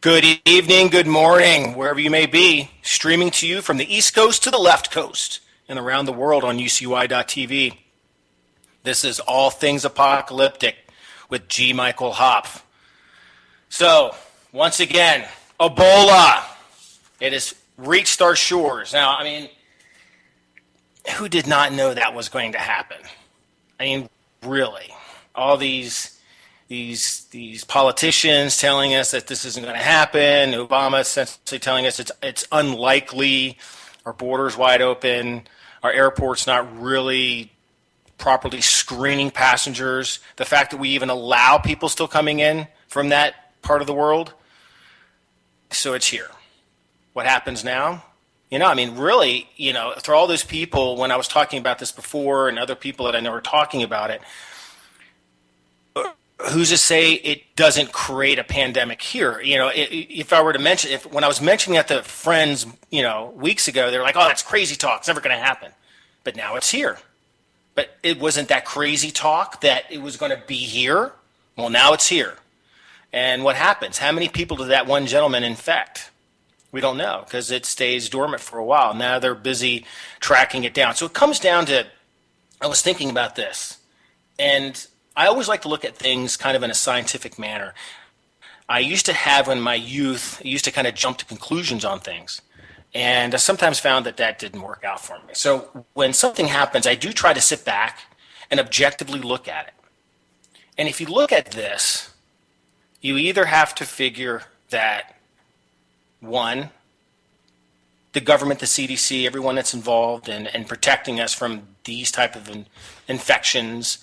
Good evening, good morning, wherever you may be, streaming to you from the East Coast to the left coast and around the world on UCY.tv. This is All Things Apocalyptic with G. Michael Hopf. So, once again, Ebola. It has reached our shores. Now, who did not know that was going to happen? Really. All these politicians telling us that this isn't going to happen. Obama essentially telling us it's unlikely. Our borders wide open. Our airport's not really properly screening passengers. The fact that we even allow people still coming in from that part of the world. So it's here. What happens now? Really, for all those people, when I was talking about this before and other people that I know are talking about it, who's to say it doesn't create a pandemic here? If I were to mention, when I was mentioning that to friends, weeks ago, they were like, "Oh, that's crazy talk. It's never going to happen." But now it's here. But it wasn't that crazy talk that it was going to be here. Well, now it's here. And what happens? How many people did that one gentleman infect? We don't know because it stays dormant for a while. Now they're busy tracking it down. So it comes down to, I was thinking about this, and I always like to look at things kind of in a scientific manner. I used to have in my youth, I used to kind of jump to conclusions on things. And I sometimes found that didn't work out for me. So when something happens, I do try to sit back and objectively look at it. And if you look at this, you either have to figure that, one, the government, the CDC, everyone that's involved in protecting us from these type of infections,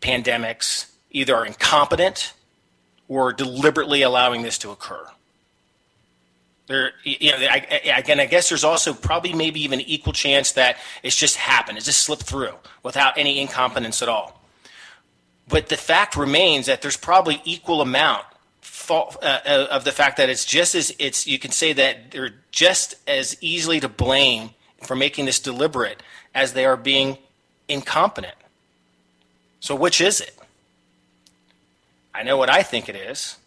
pandemics, either are incompetent or deliberately allowing this to occur. I guess there's also probably maybe even an equal chance that it's just happened. It's just slipped through without any incompetence at all. But the fact remains that there's probably equal amount of the fact that you can say that they're just as easily to blame for making this deliberate as they are being incompetent. So which is it? I know what I think it is.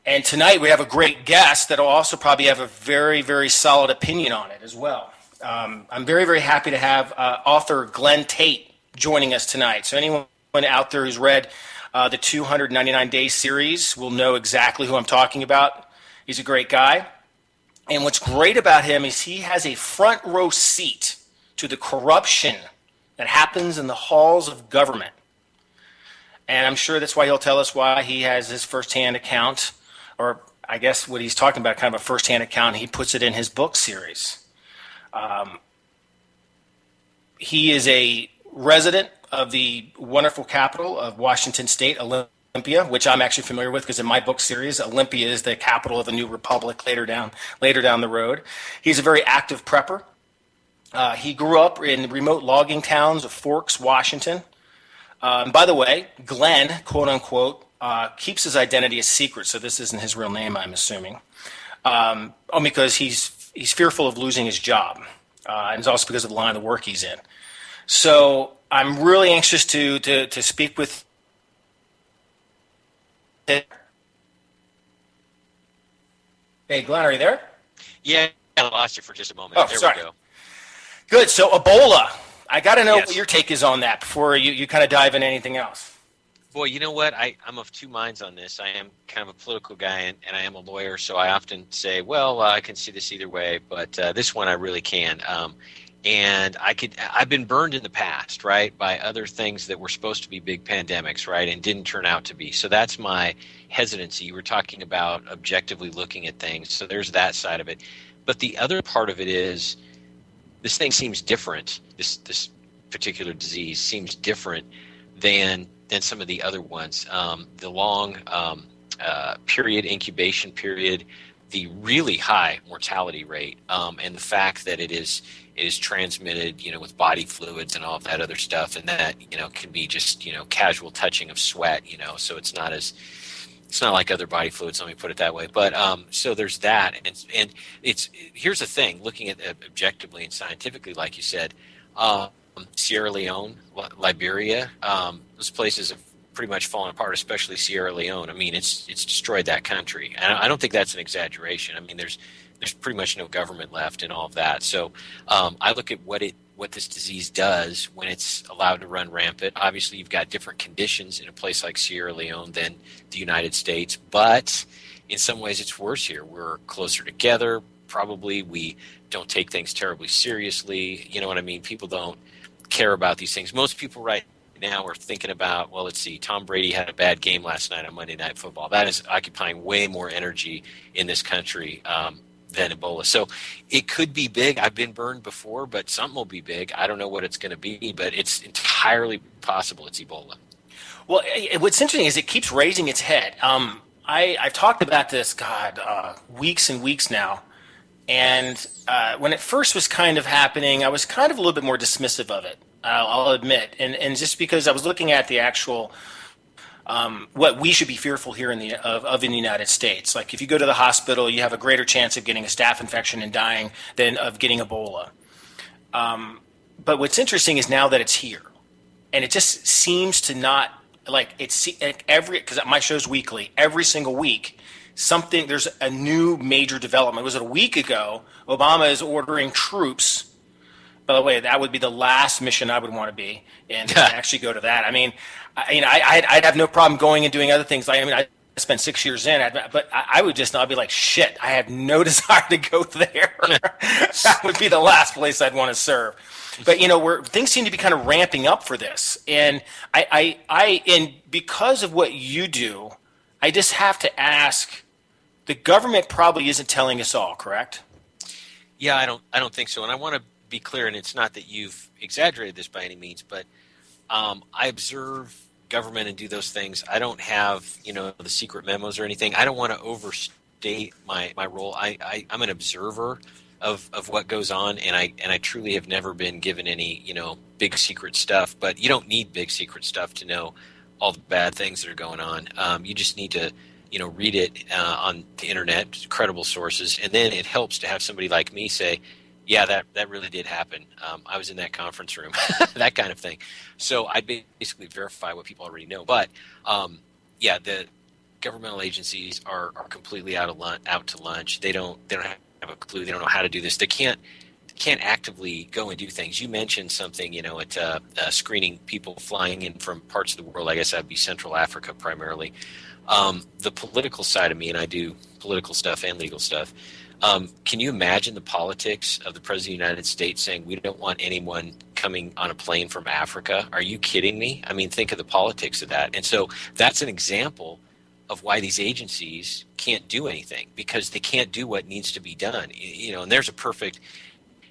And tonight we have a great guest that will also probably have a very, very solid opinion on it as well. I'm very, very happy to have author Glenn Tate joining us tonight. So anyone out there who's read the 299 Days series will know exactly who I'm talking about. He's a great guy. And what's great about him is he has a front row seat to the corruption that happens in the halls of government. And I'm sure that's why he'll tell us why he has his firsthand account, or I guess what he's talking about, kind of a firsthand account. He puts it in his book series. He is a resident of the wonderful capital of Washington State, Olympia, which I'm actually familiar with because in my book series, Olympia is the capital of the new republic later down the road. He's a very active prepper. He grew up in remote logging towns of Forks, Washington. And by the way, Glenn, quote unquote, keeps his identity a secret, so this isn't his real name, I'm assuming, because he's fearful of losing his job, and it's also because of the line of work he's in. So I'm really anxious to speak with. Hey, Glenn, are you there? Yeah, I lost you for just a moment. Oh, there sorry. we go. Good. So Ebola. I got to know Yes. what your take is on that before you kind of dive into anything else. Boy, you know what? I'm of two minds on this. I am kind of a political guy, and I am a lawyer, so I often say, well, I can see this either way, but this one I really can. And I've been burned in the past, right, by other things that were supposed to be big pandemics, right, and didn't turn out to be. So that's my hesitancy. You were talking about objectively looking at things, so there's that side of it. But the other part of it is this thing seems different. This particular disease seems different than some of the other ones. The long incubation period, the really high mortality rate, and the fact that it is transmitted, with body fluids and all of that other stuff, and that can be just casual touching of sweat, so it's not like other body fluids. Let me put it that way. But so there's that, and here's the thing: looking at it objectively and scientifically, like you said, Sierra Leone, Liberia, those places have pretty much fallen apart, especially Sierra Leone. I mean, it's destroyed that country. And I don't think that's an exaggeration. I mean, there's pretty much no government left and all of that. So I look at what this disease does when it's allowed to run rampant. Obviously, you've got different conditions in a place like Sierra Leone than the United States, but in some ways it's worse here. We're closer together. Probably we don't take things terribly seriously. You know what I mean? People don't care about these things. Most people right now are thinking about, well, let's see, Tom Brady had a bad game last night on Monday Night Football. That is occupying way more energy in this country than Ebola. So it could be big. I've been burned before, but something will be big. I don't know what it's going to be, but it's entirely possible it's Ebola. Well, what's interesting is it keeps raising its head. I've talked about this, weeks and weeks now. And when it first was kind of happening, I was kind of a little bit more dismissive of it, I'll admit. And just because I was looking at the actual what we should be fearful here in the United States. Like if you go to the hospital, you have a greater chance of getting a staph infection and dying than of getting Ebola. But what's interesting is now that it's here, and it just seems to not like it's because my show's weekly, every single week. There's a new major development. Was it a week ago? Obama is ordering troops. By the way, that would be the last mission I would want to be and actually go to that. I mean, I'd have no problem going and doing other things. I spent 6 years in, but I would just not be like, shit, I have no desire to go there. That would be the last place I'd want to serve. But, where things seem to be kind of ramping up for this. And and because of what you do, I just have to ask, the government probably isn't telling us all, correct? Yeah, I don't think so. And I want to be clear, and it's not that you've exaggerated this by any means, but I observe government and do those things. I don't have, the secret memos or anything. I don't want to overstate my role. I'm an observer of what goes on, and I truly have never been given any, big secret stuff. But you don't need big secret stuff to know all the bad things that are going on. You just need to read it on the internet, credible sources, and then it helps to have somebody like me say, yeah, that really did happen. I was in that conference room, that kind of thing. So I basically verify what people already know. But the governmental agencies are completely out to lunch. They don't have a clue. They don't know how to do this. They can't actively go and do things. You mentioned something, at screening people flying in from parts of the world. I guess that'd be Central Africa primarily. The political side of me, and I do political stuff and legal stuff. Can you imagine the politics of the President of the United States saying we don't want anyone coming on a plane from Africa? Are you kidding me? I mean, think of the politics of that. And so that's an example of why these agencies can't do anything, because they can't do what needs to be done. And there's a perfect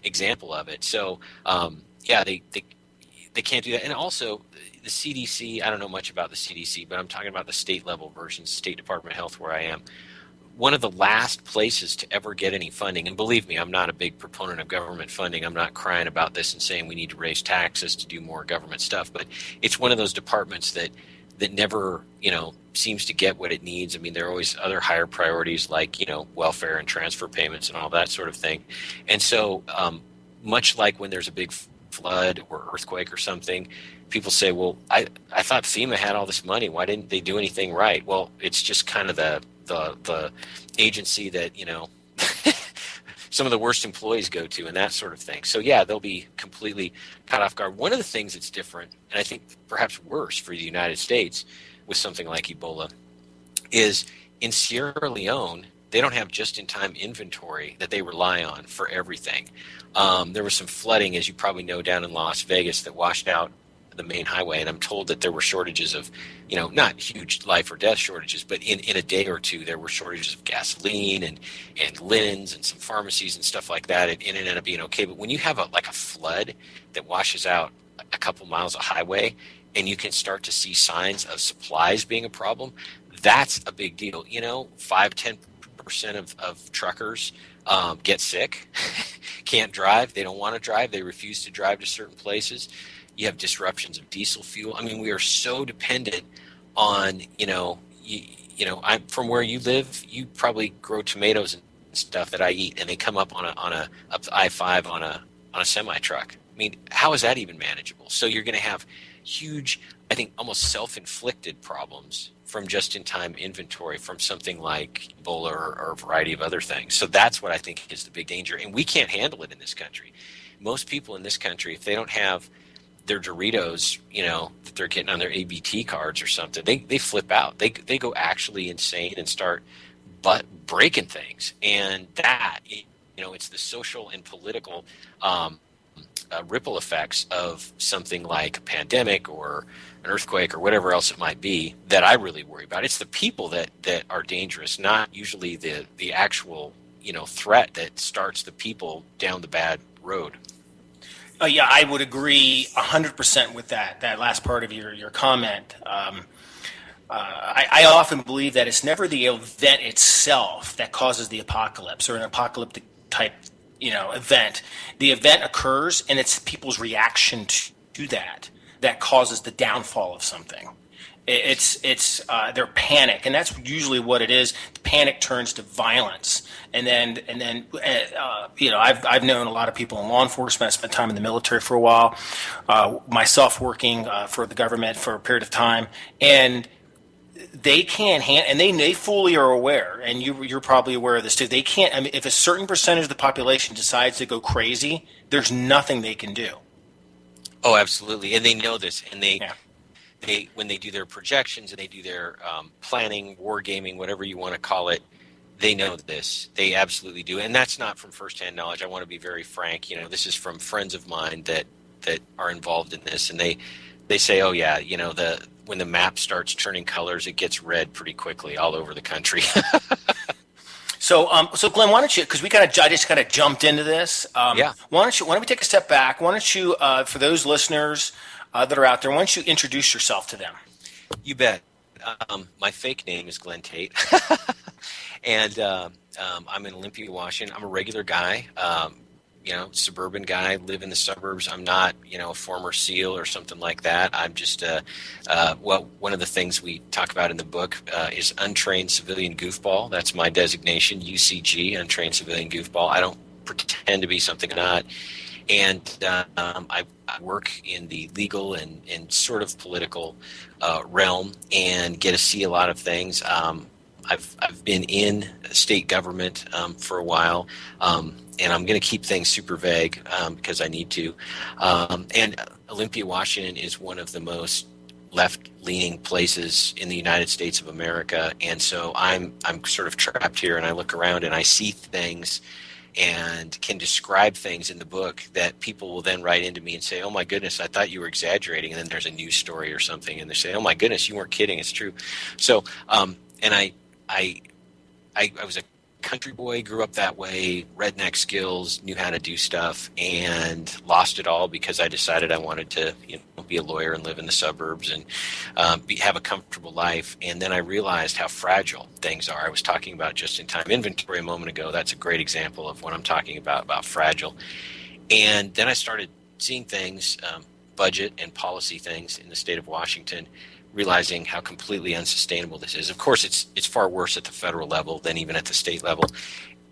example of it. So, they can't do that. And also, the CDC, I don't know much about the CDC, but I'm talking about the state level version, State Department of Health, where I am. One of the last places to ever get any funding, and believe me, I'm not a big proponent of government funding. I'm not crying about this and saying we need to raise taxes to do more government stuff, but it's one of those departments that never, seems to get what it needs. I mean, there are always other higher priorities like, welfare and transfer payments and all that sort of thing. And so much like when there's a big flood or earthquake or something, people say, well, I thought FEMA had all this money. Why didn't they do anything right? Well, it's just kind of the agency that, some of the worst employees go to and that sort of thing. So, yeah, they'll be completely caught off guard. One of the things that's different, and I think perhaps worse for the United States with something like Ebola, is in Sierra Leone, they don't have just-in-time inventory that they rely on for everything. There was some flooding, as you probably know, down in Las Vegas that washed out the main highway, and I'm told that there were shortages of, not huge life or death shortages, but in a day or two there were shortages of gasoline and linens and some pharmacies and stuff like that, and it ended up being okay. But when you have a flood that washes out a couple miles of highway and you can start to see signs of supplies being a problem, that's a big deal. 5-10% of truckers get sick, can't drive, they don't want to drive, they refuse to drive to certain places. You have disruptions of diesel fuel. I mean, we are so dependent on, I'm from where you live, you probably grow tomatoes and stuff that I eat, and they come up up I-5 on a semi truck. I mean, how is that even manageable? So you're going to have, huge, I think, almost self-inflicted problems from just-in-time inventory from something like Ebola or a variety of other things. So that's what I think is the big danger, and we can't handle it in this country. Most people in this country, if they don't have their Doritos, that they're getting on their ABT cards or something, they flip out. They go actually insane and start breaking things, and that, it's the social and political ripple effects of something like a pandemic or an earthquake or whatever else it might be that I really worry about. It's the people that are dangerous, not usually the actual threat that starts the people down the bad road. Yeah, I would agree 100% with that last part of your comment. I often believe that it's never the event itself that causes the apocalypse or an apocalyptic type event. The event occurs, and it's people's reaction to that causes the downfall of something. It's their panic, and that's usually what it is. Panic turns to violence, and then I've known a lot of people in law enforcement. I spent time in the military for a while, myself working for the government for a period of time, and they can't and they fully are aware, and you're probably aware of this too. They can't. I mean, if a certain percentage of the population decides to go crazy, there's nothing they can do. Oh, absolutely, and they know this, and Yeah. they when they do their projections and they do their planning, wargaming, whatever you want to call it, they know this. They absolutely do, and that's not from firsthand knowledge. I want to be very frank. This is from friends of mine that are involved in this, and they say, oh yeah, when the map starts turning colors, it gets red pretty quickly all over the country. So Glenn, why don't you? Because I just kind of jumped into this. Yeah. Why don't we take a step back? Why don't you, for those listeners that are out there, why don't you introduce yourself to them? You bet. My fake name is Glenn Tate, and I'm in Olympia, Washington. I'm a regular guy. Suburban guy, live in the suburbs. I'm not, a former SEAL or something like that. I'm just, one of the things we talk about in the book is untrained civilian goofball. That's my designation, UCG, untrained civilian goofball. I don't pretend to be something I'm not. And I work in the legal and sort of political realm and get to see a lot of things. I've been in state government for a while, and I'm going to keep things super vague because I need to. And Olympia, Washington is one of the most left-leaning places in the United States of America, and so I'm sort of trapped here, and I look around and I see things and can describe things in the book that people will then write into me and say, oh my goodness, I thought you were exaggerating. And then there's a news story or something, and they say, oh my goodness, you weren't kidding, it's true. So, and I was a country boy, grew up that way, redneck skills, knew how to do stuff, and lost it all because I decided I wanted to be a lawyer and live in the suburbs and have a comfortable life. And then I realized how fragile things are. I was talking about just-in-time inventory a moment ago. That's a great example of what I'm talking about fragile. And then I started seeing things, budget and policy things in the state of Washington, realizing how completely unsustainable this is. Of course, it's far worse at the federal level than even at the state level.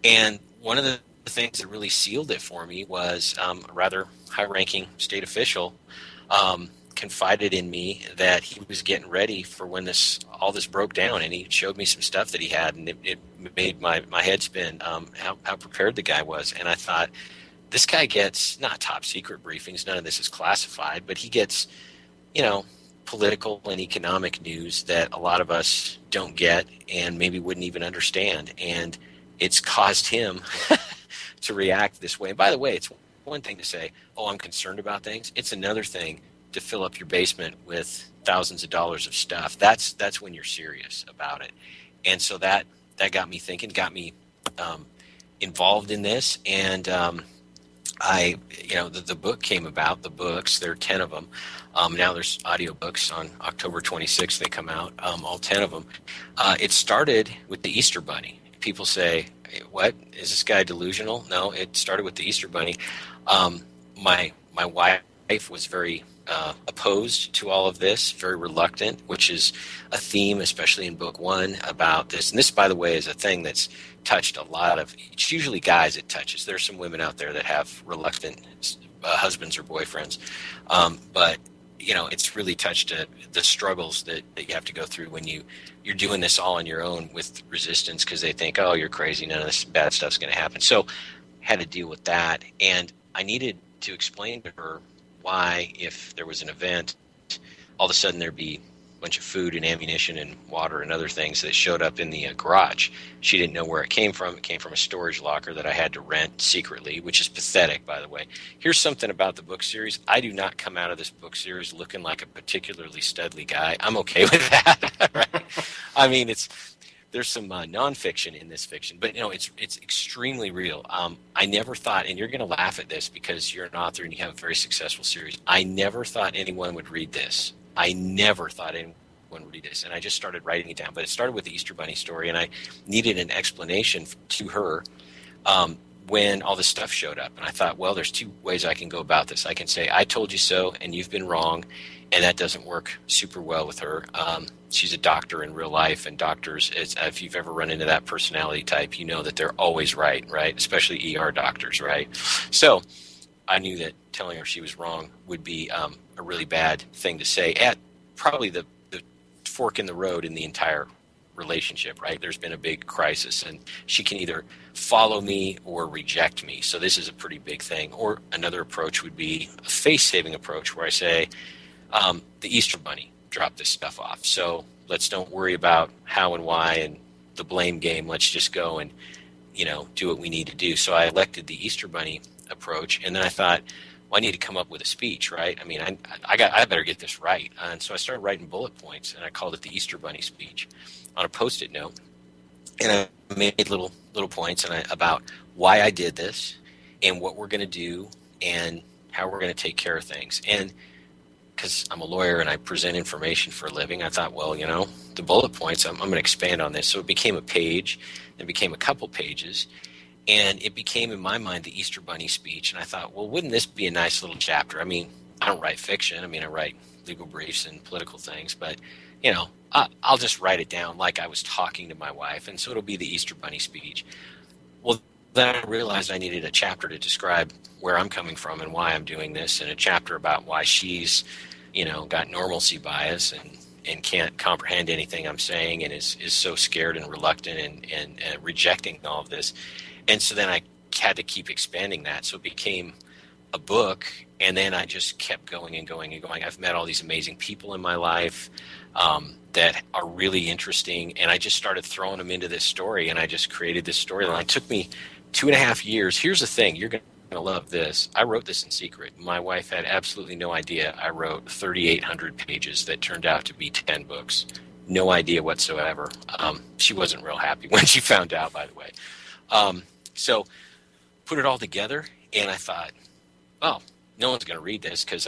And one of the things that really sealed it for me was a rather high-ranking state official confided in me that he was getting ready for when all this broke down, and he showed me some stuff that he had, and it made my head spin how prepared the guy was. And I thought, this guy gets not top secret briefings, none of this is classified, but he gets, political and economic news that a lot of us don't get and maybe wouldn't even understand. And it's caused him to react this way. And by the way, it's one thing to say, oh, I'm concerned about things. It's another thing to fill up your basement with thousands of dollars of stuff. That's when you're serious about it. And so that got me thinking, got me involved in this. And the book came about, the books, there are 10 of them. Now there's audiobooks. On October 26th, they come out, all 10 of them. It started with the Easter Bunny. People say, what, is this guy delusional? No, it started with the Easter Bunny. My wife was very opposed to all of this, very reluctant, which is a theme, especially in book one, about this. And this, by the way, is a thing that's touched a lot of, it's usually guys it touches. There's some women out there that have reluctant husbands or boyfriends. But it's really touched the struggles that you have to go through when you're doing this all on your own with resistance, because they think, oh, you're crazy, none of this bad stuff's going to happen. So had to deal with that, and I needed to explain to her why, if there was an event, all of a sudden there'd be a bunch of food and ammunition and water and other things that showed up in the garage. She didn't know where it came from. It came from a storage locker that I had to rent secretly, which is pathetic, by the way. Here's something about the book series. I do not come out of this book series looking like a particularly studly guy. I'm okay with that. Right? I mean, there's some nonfiction in this fiction, but it's extremely real. I never thought, and you're going to laugh at this because you're an author and you have a very successful series, I never thought anyone would read this. I never thought anyone would read this, and I just started writing it down. But it started with the Easter Bunny story, and I needed an explanation to her when all this stuff showed up. And I thought, well, there's two ways I can go about this. I can say, I told you so, and you've been wrong, and that doesn't work super well with her. She's a doctor in real life, and doctors, if you've ever run into that personality type, you know that they're always right? Especially ER doctors, right? So I knew that telling her she was wrong would be a really bad thing to say at probably the fork in the road in the entire relationship, right? There's been a big crisis, and she can either follow me or reject me. So this is a pretty big thing. Or another approach would be a face-saving approach where I say, the Easter Bunny dropped this stuff off. So let's don't worry about how and why and the blame game. Let's just go and, do what we need to do. So I elected the Easter Bunny approach, and then I thought, well, I need to come up with a speech, right? I mean, I better get this right. And so I started writing bullet points, and I called it the Easter Bunny speech on a Post-it note. And I made little points about why I did this and what we're going to do and how we're going to take care of things. And because I'm a lawyer and I present information for a living, I thought, well, the bullet points, I'm going to expand on this. So it became a page, then became a couple pages, and it became, in my mind, the Easter Bunny speech. And I thought, well, wouldn't this be a nice little chapter? I mean, I don't write fiction. I mean, I write legal briefs and political things, but, I'll just write it down like I was talking to my wife, and so it'll be the Easter Bunny speech. Well, then I realized I needed a chapter to describe where I'm coming from and why I'm doing this, and a chapter about why she's, got normalcy bias and can't comprehend anything I'm saying and is so scared and reluctant and rejecting all of this. And so then I had to keep expanding that. So it became a book, and then I just kept going and going and going. I've met all these amazing people in my life that are really interesting, and I just started throwing them into this story, and I just created this storyline. It took me 2.5 years. Here's the thing. You're going to love this. I wrote this in secret. My wife had absolutely no idea. I wrote 3,800 pages that turned out to be 10 books. No idea whatsoever. She wasn't real happy when she found out, by the way. So put it all together, and I thought, oh, no one's going to read this because,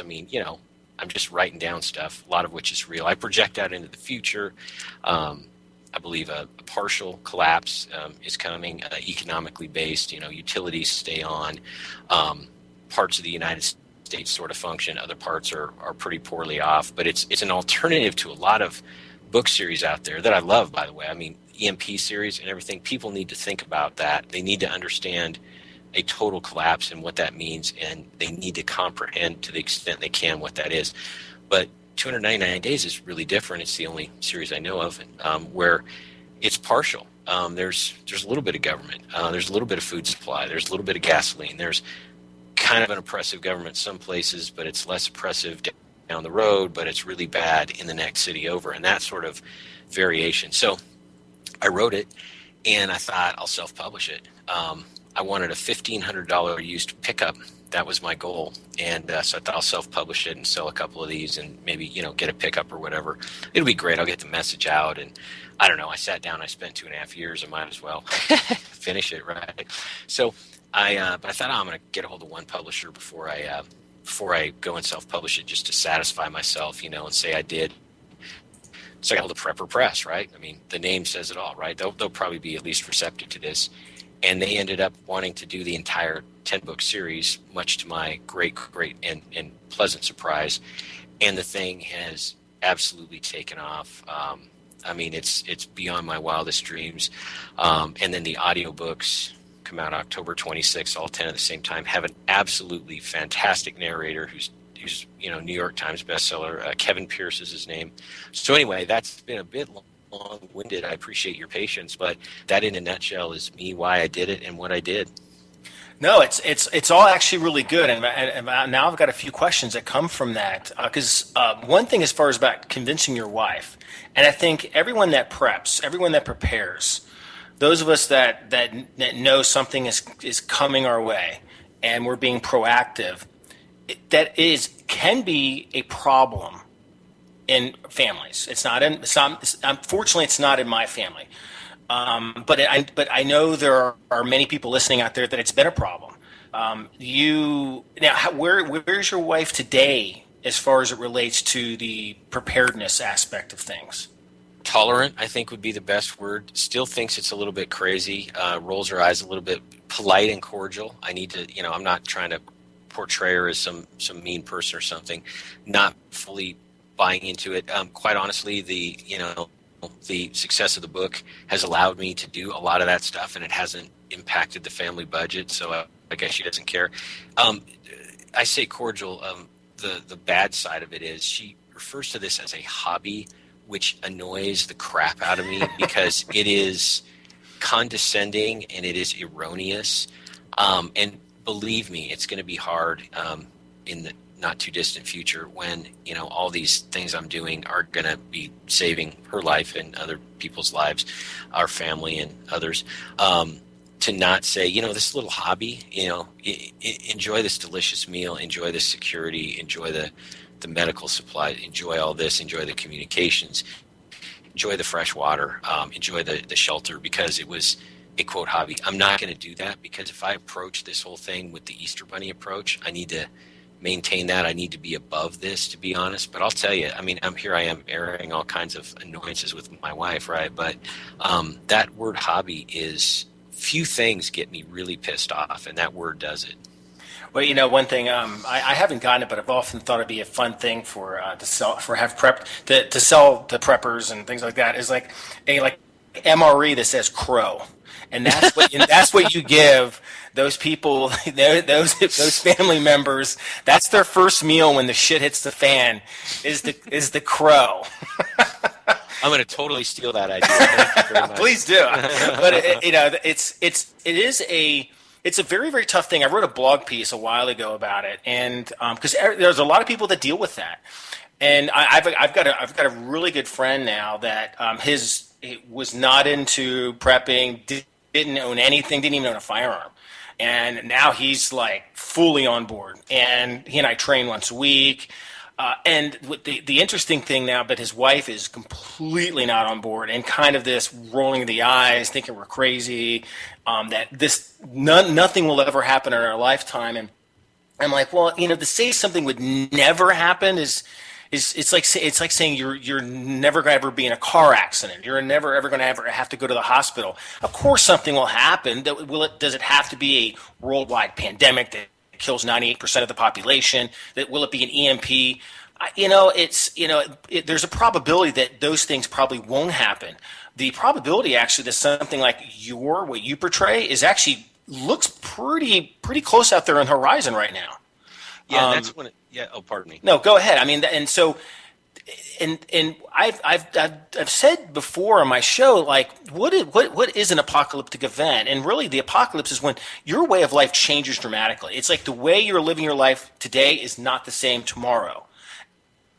I'm just writing down stuff, a lot of which is real. I project out into the future. I believe a partial collapse is coming, economically based. Utilities stay on. Parts of the United States sort of function. Other parts are pretty poorly off. But it's an alternative to a lot of book series out there that I love, by the way. I mean, EMP series and everything. People need to think about that. They need to understand a total collapse and what that means, and they need to comprehend to the extent they can what that is. But 299 Days is really different. It's the only series I know of where it's partial. There's a little bit of government. There's a little bit of food supply. There's a little bit of gasoline. There's kind of an oppressive government some places, but it's less oppressive down the road, but it's really bad in the next city over, and that sort of variation. So I wrote it, and I thought I'll self-publish it. I wanted a $1,500 used pickup. That was my goal. And so I thought I'll self-publish it and sell a couple of these and maybe, get a pickup or whatever. It'll be great. I'll get the message out. And I don't know. I sat down. I spent 2.5 years. I might as well finish it, right? So but I thought, I'm going to get a hold of one publisher before I go and self-publish it, just to satisfy myself, and say I did. So I got a hold of Prepper Press, right? I mean, the name says it all, right? They'll probably be at least receptive to this. And they ended up wanting to do the entire 10-book series, much to my great and pleasant surprise. And the thing has absolutely taken off. I mean, it's beyond my wildest dreams. And then the audiobooks come out October 26th, all 10 at the same time, have an absolutely fantastic narrator who's who's New York Times bestseller. Kevin Pierce is his name. So anyway, that's been a bit long-winded. I appreciate your patience, but that in a nutshell is me, why I did it, and what I did. No, it's all actually really good, and now I've got a few questions that come from that. Because one thing, as far as about convincing your wife, and I think everyone that preps, everyone that prepares, those of us that know something is coming our way, and we're being proactive, that is can be a problem in families. Unfortunately, it's not in my family. But I know there are many people listening out there that it's been a problem. Where's your wife today as far as it relates to the preparedness aspect of things? Tolerant, I think, would be the best word. Still thinks it's a little bit crazy. Rolls her eyes a little bit. Polite and cordial. I need to, I'm not trying to portray her as some mean person or something. Not fully buying into it. Quite honestly, the success of the book has allowed me to do a lot of that stuff, and it hasn't impacted the family budget. So I guess she doesn't care. I say cordial. The bad side of it is she refers to this as a hobby, which annoys the crap out of me because it is condescending and it is erroneous. And believe me, it's going to be hard in the not too distant future when all these things I'm doing are going to be saving her life and other people's lives, our family and others. To not say, this little hobby, enjoy this delicious meal, enjoy the security, enjoy the medical supply, enjoy all this, enjoy the communications, enjoy the fresh water, enjoy the shelter, because it was a quote hobby. I'm not going to do that, because if I approach this whole thing with the Easter Bunny approach, I need to maintain that. I need to be above this, to be honest. But I'll tell you, I am airing all kinds of annoyances with my wife, right? But that word hobby is, few things get me really pissed off, and that word does it. Well, one thing I haven't gotten it, but I've often thought it'd be a fun thing for to sell, for have prepped to sell to preppers and things like that, is like a MRE that says crow, and that's what you give those people, those family members. That's their first meal when the shit hits the fan, is the crow. I'm going to totally steal that idea. Thank you very much. Please do. But it's a very, very tough thing. I wrote a blog piece a while ago about it, and because there's a lot of people that deal with that, and I've got a really good friend now that he was not into prepping, didn't own anything, didn't even own a firearm, and now he's like fully on board, and he and I train once a week. And the interesting thing now, but his wife is completely not on board, and kind of this rolling the eyes, thinking we're crazy, that nothing will ever happen in our lifetime. And I'm like, well, to say something would never happen is it's like saying you're never going to ever be in a car accident. You're never ever going to ever have to go to the hospital. Of course, something will happen. Does it have to be a worldwide pandemic that kills 98% of the population? That will it be an EMP? There's a probability that those things probably won't happen. The probability actually that something like what you portray is actually looks pretty close out there on the horizon right now. Yeah, that's when. Oh, pardon me. No, go ahead. And so. And I've said before on my show, like, what is an apocalyptic event? And really, the apocalypse is when your way of life changes dramatically. It's like the way you're living your life today is not the same tomorrow.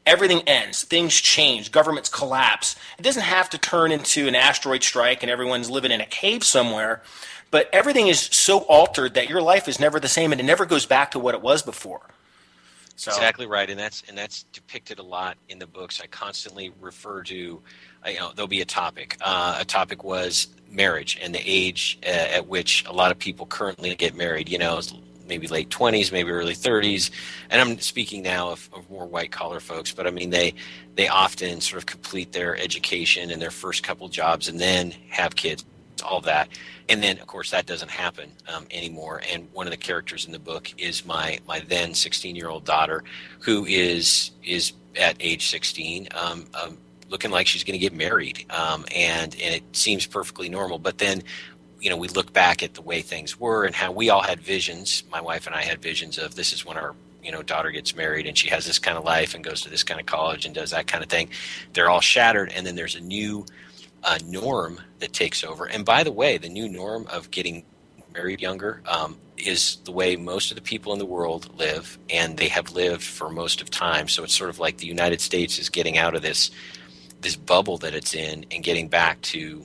Everything ends. Things change. Governments collapse. It doesn't have to turn into an asteroid strike and everyone's living in a cave somewhere, but everything is so altered that your life is never the same, and it never goes back to what it was before. So. Exactly right, and that's depicted a lot in the books. I constantly refer to, there'll be a topic. A topic was marriage and the age at which a lot of people currently get married. Maybe late 20s, maybe early 30s, and I'm speaking now of more white collar folks. But I mean, they often sort of complete their education and their first couple jobs, and then have kids, all that. And then, of course, that doesn't happen anymore. And one of the characters in the book is my then 16-year-old daughter, who is at age 16, looking like she's going to get married. And it seems perfectly normal. But then, we look back at the way things were and how we all had visions. My wife and I had visions of this is when our daughter gets married and she has this kind of life and goes to this kind of college and does that kind of thing. They're all shattered, and then there's a new norm that takes over. And by the way, the new norm of getting married younger is the way most of the people in the world live, and they have lived for most of time. So it's sort of like the United States is getting out of this bubble that it's in and getting back to,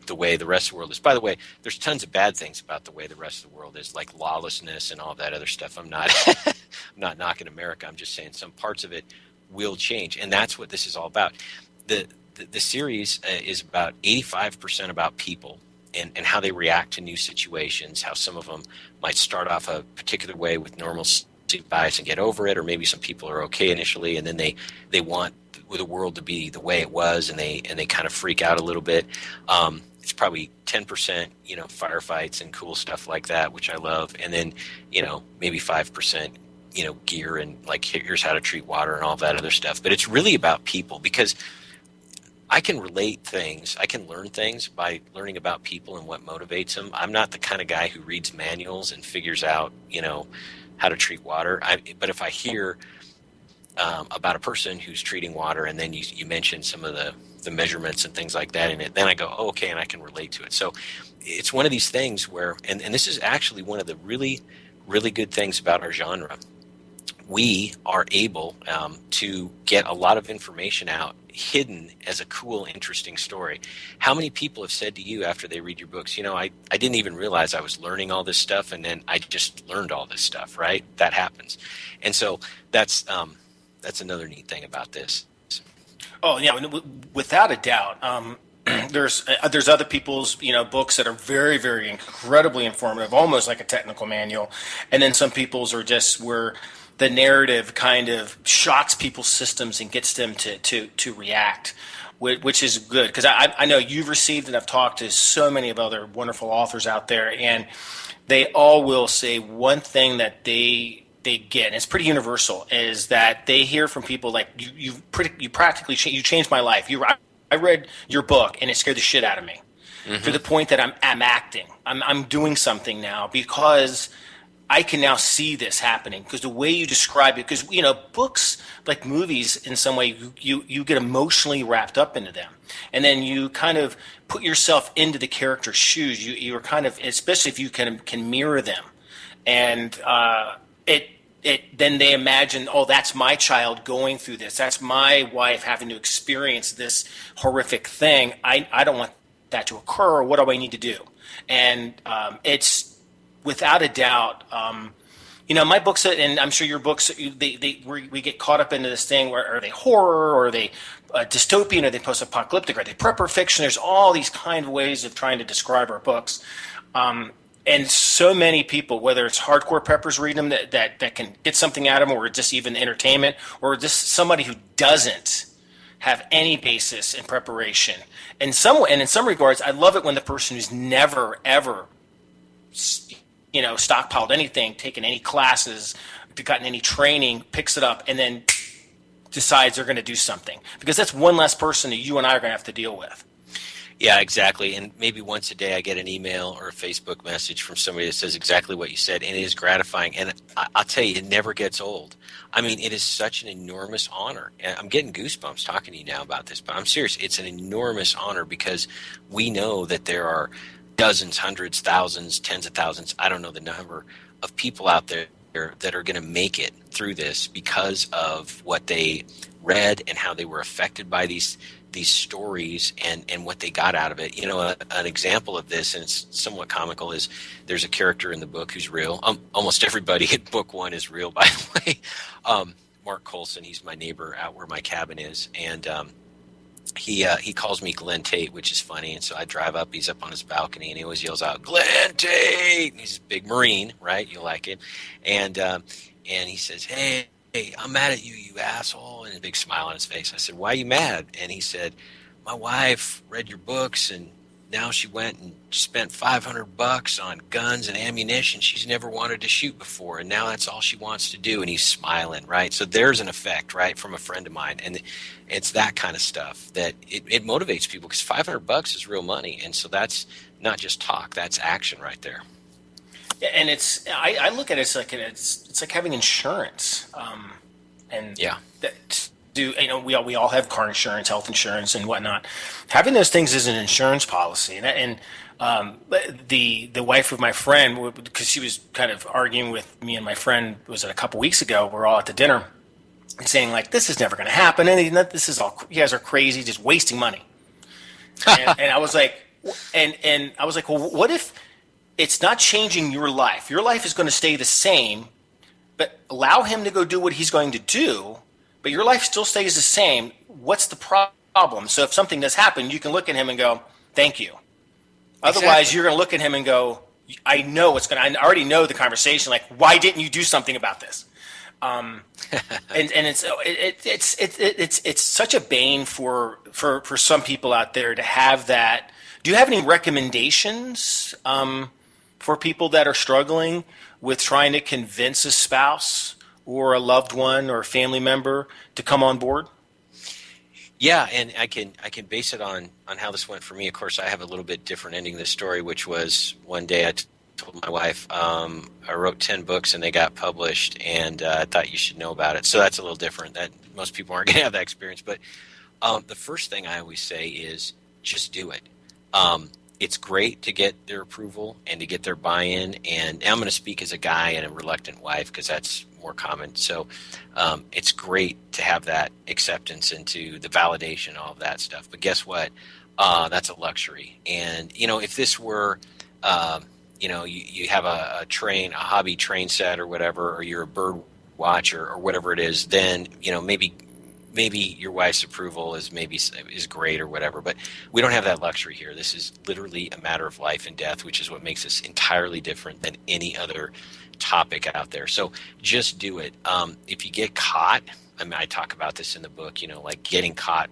the way the rest of the world is. By the way, there's tons of bad things about the way the rest of the world is, like lawlessness and all that other stuff. I'm not I'm not knocking America. I'm just saying some parts of it will change, and that's what this is all about. The series is about 85% about people and how they react to new situations, how some of them might start off a particular way with normal bias and get over it, or maybe some people are okay initially, and then they want the world to be the way it was, and they kind of freak out a little bit. It's probably 10%, firefights and cool stuff like that, which I love, and then maybe 5%, gear and like here's how to treat water and all that other stuff. But it's really about people, because I can relate things. I can learn things by learning about people and what motivates them. I'm not the kind of guy who reads manuals and figures out, how to treat water. But if I hear about a person who's treating water, and then you mention some of the measurements and things like that in it, then I go, oh, okay, and I can relate to it. So it's one of these things where, and this is actually one of the really, really good things about our genre. We are able to get a lot of information out hidden as a cool, interesting story. How many people have said to you after they read your books, I didn't even realize I was learning all this stuff, and then I just learned all this stuff, right? That happens. And so that's another neat thing about this. Oh yeah, without a doubt. There's other people's books that are very, very incredibly informative, almost like a technical manual, and then some people's are just where the narrative kind of shocks people's systems and gets them to react, which is good, because I know you've received, and I've talked to so many of other wonderful authors out there, and they all will say one thing that they get, and it's pretty universal, is that they hear from people like you practically you changed my life. I read your book and it scared the shit out of me, to the point that I'm acting. I'm doing something now because I can now see this happening, because the way you describe it, because books, like movies, in some way you get emotionally wrapped up into them, and then you kind of put yourself into the character's shoes. You're kind of, especially if you can mirror them, and then they imagine, oh, that's my child going through this. That's my wife having to experience this horrific thing. I don't want that to occur. What do I need to do? And it's without a doubt, my books, and I'm sure your books, we get caught up into this thing where, are they horror, or are they dystopian, or are they post-apocalyptic, or are they prepper fiction? There's all these kind of ways of trying to describe our books. And so many people, whether it's hardcore preppers reading them that can get something out of them, or just even entertainment, or just somebody who doesn't have any basis in preparation. And in some regards, I love it when the person who's never, ever stockpiled anything, taken any classes, gotten any training, picks it up, and then decides they're going to do something. Because that's one less person that you and I are going to have to deal with. Yeah, exactly. And maybe once a day I get an email or a Facebook message from somebody that says exactly what you said, and it is gratifying. And I'll tell you, it never gets old. I mean, it is such an enormous honor. And I'm getting goosebumps talking to you now about this, but I'm serious. It's an enormous honor, because we know that there are dozens, hundreds, thousands, tens of thousands, I don't know the number, of people out there that are going to make it through this because of what they read and how they were affected by these stories and what they got out of it. An example of this, and it's somewhat comical, is there's a character in the book who's real. Almost everybody in book one is real, by the way. Mark Colson, he's my neighbor out where my cabin is, and he calls me Glenn Tate, which is funny. And so I drive up, he's up on his balcony, and he always yells out, "Glenn Tate!" And he's a big Marine, right? You like it. And he says, "Hey, I'm mad at you, you asshole," and a big smile on his face. I said, "Why are you mad?" And he said, "My wife read your books, and now she went and spent $500 on guns and ammunition she's never wanted to shoot before, and now that's all she wants to do." And he's smiling, right? So there's an effect, right, from a friend of mine. And it's that kind of stuff that it motivates people, because $500 is real money. And so that's not just talk, that's action right there. And I look at it as like it's like having insurance, and Yeah. that do we all have car insurance, health insurance, and whatnot. Having those things is an insurance policy, and the wife of my friend, because she was kind of arguing with me and my friend, was it a couple weeks ago? We're all at the dinner, saying like, this is never going to happen, and this is all, you guys are crazy, just wasting money. And I was like, well, what if it's not changing your life? Your life is going to stay the same, but allow him to go do what he's going to do, but your life still stays the same. What's the problem? So if something does happen, you can look at him and go, thank you. Otherwise, Exactly. you're going to look at him and go, I already know the conversation. Like, why didn't you do something about this? And it's such a bane for some people out there to have that. Do you have any recommendations for people that are struggling with trying to convince a spouse or a loved one or a family member to come on board? Yeah, and I can base it on how this went for me. Of course, I have a little bit different ending to this story, which was one day I told my wife, I wrote 10 books and they got published, and I thought you should know about it. So that's a little different. That most people aren't going to have that experience. But the first thing I always say is just do it. It's great to get their approval and to get their buy-in. And I'm going to speak as a guy and a reluctant wife because that's more common. So it's great to have that acceptance into the validation, all of that stuff. But guess what? That's a luxury. And, if this were, you have a hobby train set or whatever, or you're a bird watcher or whatever it is, then, maybe your wife's approval is great or whatever, but we don't have that luxury here. This is literally a matter of life and death, which is what makes this entirely different than any other topic out there. So just do it. If you get caught, I mean, I talk about this in the book, like getting caught,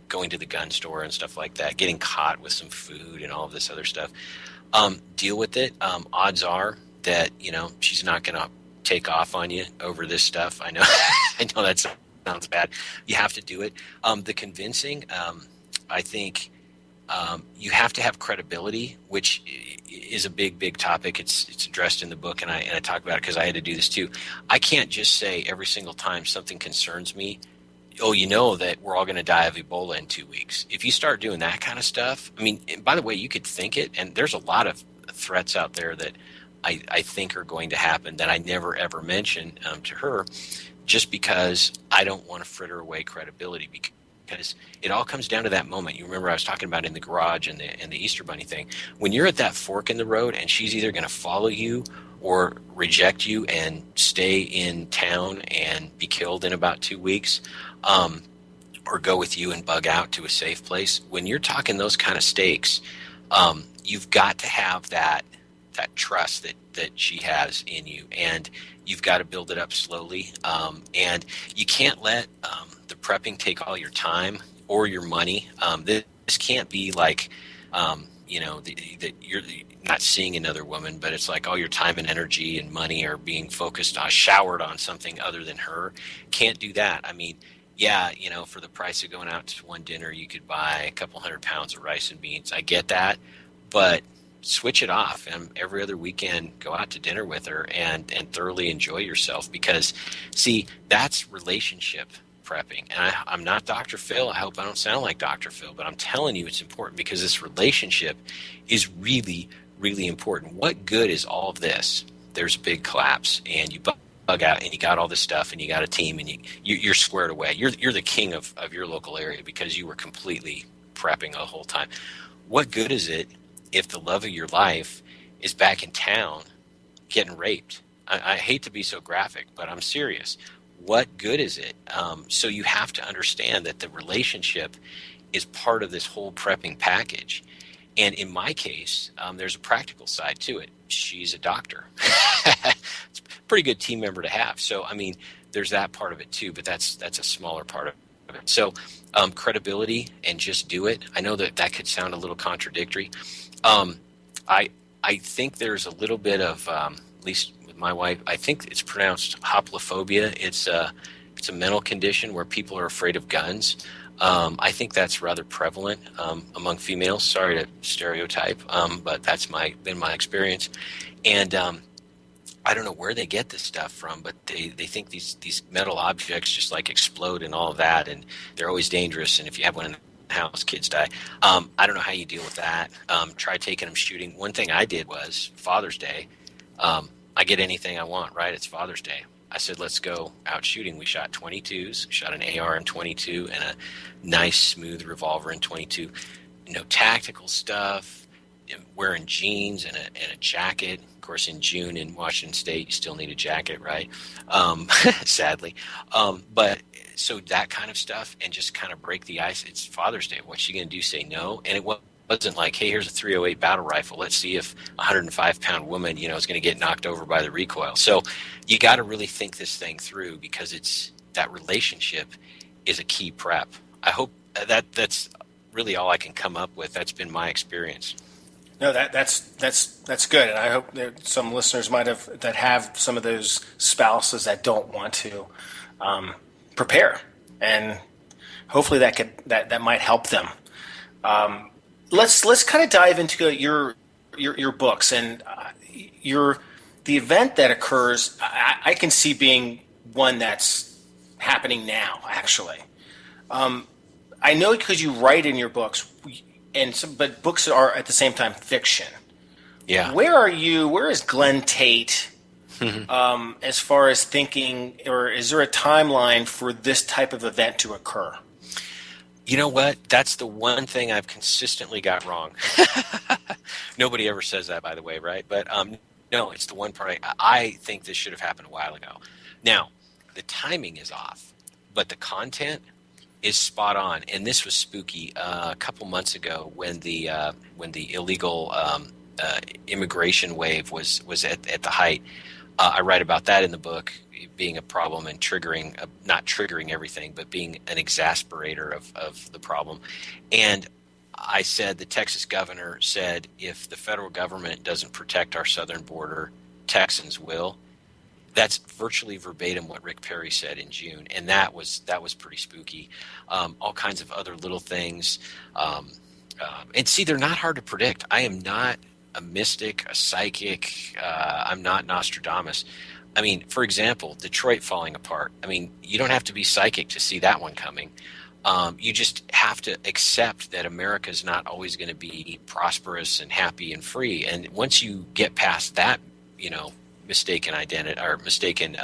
going to the gun store and stuff like that, getting caught with some food and all of this other stuff. Deal with it. Odds are that, she's not going to take off on you over this stuff. I know, I know that sounds bad. You have to do it. The convincing, I think, you have to have credibility, which is a big topic. It's addressed in the book, and I talk about it because I had to do this too. I can't just say every single time something concerns me, oh, that we're all going to die of Ebola in 2 weeks. If you start doing that kind of stuff, I mean, and by the way, you could think it, and there's a lot of threats out there that I think are going to happen that I never ever mention to her, just because I don't want to fritter away credibility, because it all comes down to that moment. You remember I was talking about in the garage and the Easter Bunny thing. When you're at that fork in the road and she's either going to follow you or reject you and stay in town and be killed in about 2 weeks, or go with you and bug out to a safe place. When you're talking those kind of stakes, you've got to have that trust that she has in you, and you've got to build it up slowly. And you can't let the prepping take all your time or your money. This can't be like, that you're not seeing another woman, but it's like all your time and energy and money are being focused on, showered on something other than her. Can't do that. I mean, yeah, for the price of going out to one dinner, you could buy a couple 100 pounds of rice and beans. I get that, but switch it off, and every other weekend go out to dinner with her and thoroughly enjoy yourself, because see, that's relationship prepping. And I'm not Dr. Phil. I hope I don't sound like Dr. Phil, but I'm telling you it's important, because this relationship is really, really important. What good is all of this? There's a big collapse and you bug out and you got all this stuff and you got a team and you're squared away. You're the king of your local area because you were completely prepping the whole time. What good is it if the love of your life is back in town getting raped? I hate to be so graphic, but I'm serious. What good is it? So you have to understand that the relationship is part of this whole prepping package. And in my case, there's a practical side to it. She's a doctor. It's a pretty good team member to have. So, I mean, there's that part of it too, but that's a smaller part of it. So credibility and just do it. I know that could sound a little contradictory. I think there's a little bit of, at least with my wife, I think it's pronounced hoplophobia. It's a mental condition where people are afraid of guns. I think that's rather prevalent among females. Sorry to stereotype, but that's been my experience. And I don't know where they get this stuff from, but they think these metal objects just like explode and all of that, and they're always dangerous. And if you have one in the house, kids die. I don't know how you deal with that. Try taking them shooting. One thing I did was Father's Day. I get anything I want, right? It's Father's Day. I said, let's go out shooting. We shot 22s, shot an AR in 22 and a nice smooth revolver in 22. Tactical stuff, wearing jeans and a jacket. Of course, in June in Washington State, you still need a jacket, right? Sadly. But so that kind of stuff, and just kind of break the ice. It's Father's Day. What's she going to do? Say no? And it wasn't like, hey, here's a 308 battle rifle. Let's see if a 105-pound woman, is going to get knocked over by the recoil. So you got to really think this thing through, because it's that relationship is a key prep. I hope that's really all I can come up with. That's been my experience. No, that's good, and I hope that some listeners that have some of those spouses that don't want to prepare, and hopefully that might help them. Let's kind of dive into your books and the event that occurs. I can see being one that's happening now, actually. I know because you write in your books, but books are at the same time fiction. Yeah. Where is Glenn Tate as far as thinking, or is there a timeline for this type of event to occur? You know what? That's the one thing I've consistently got wrong. Nobody ever says that, by the way, right? But no, it's the one part I think this should have happened a while ago. Now, the timing is off, but the content is spot on. And this was spooky a couple months ago when the illegal immigration wave was at the height. I write about that in the book, being a problem and not triggering everything, but being an exasperator of the problem. And I said, the Texas governor said, if the federal government doesn't protect our southern border, Texans will. That's virtually verbatim what Rick Perry said in June, and that was pretty spooky. All kinds of other little things, and see, they're not hard to predict. I am not a mystic, a psychic. I'm not Nostradamus. I mean, for example, Detroit falling apart. I mean, you don't have to be psychic to see that one coming. You just have to accept that America is not always going to be prosperous and happy and free. And once you get past that, mistaken identity or mistaken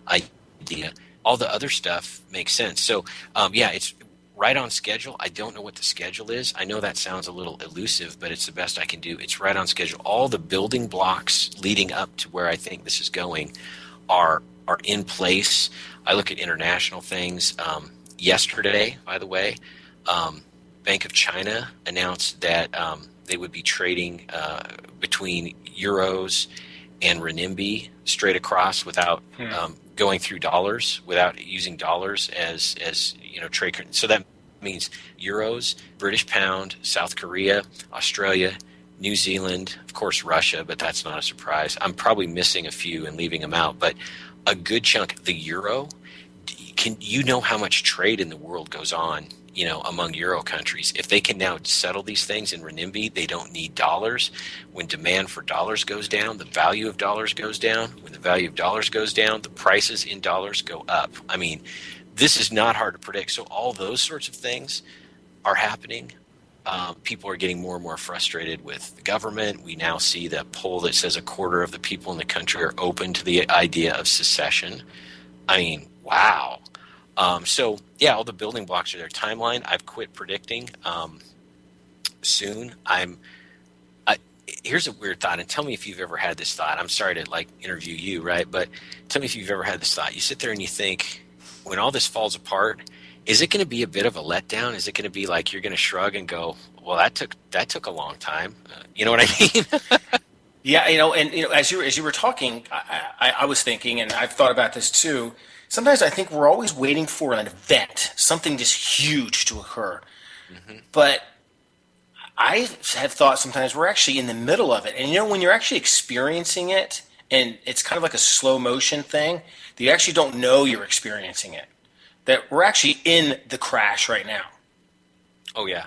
idea, all the other stuff makes sense. So, it's right on schedule. I don't know what the schedule is. I know that sounds a little elusive, but it's the best I can do. It's right on schedule. All the building blocks leading up to where I think this is going are in place. I look at international things. Yesterday, by the way, Bank of China announced that they would be trading between euros and renminbi straight across without going through dollars, without using dollars as trade currency. So that means euros, British pound, South Korea, Australia, New Zealand, of course Russia, but that's not a surprise. I'm probably missing a few and leaving them out, but a good chunk. The euro, how much trade in the world goes on among Euro countries? If they can now settle these things in renminbi, they don't need dollars. When demand for dollars goes down, the value of dollars goes down. When the value of dollars goes down, the prices in dollars go up. I mean, this is not hard to predict. So all those sorts of things are happening. People are getting more and more frustrated with the government. We now see the poll that says a quarter of the people in the country are open to the idea of secession. I mean, wow. All the building blocks are there. Timeline, I've quit predicting. Soon, here's a weird thought, and tell me if you've ever had this thought. I'm sorry to interview you, right? But tell me if you've ever had this thought. You sit there and you think, when all this falls apart, is it going to be a bit of a letdown? Is it going to be like you're going to shrug and go, well, that took a long time? You know what I mean? Yeah, and as you were talking, I was thinking, and I've thought about this too. Sometimes I think we're always waiting for an event, something just huge to occur. Mm-hmm. But I have thought sometimes we're actually in the middle of it. And when you're actually experiencing it, and it's kind of like a slow motion thing, that you actually don't know you're experiencing it. That we're actually in the crash right now. Oh, yeah.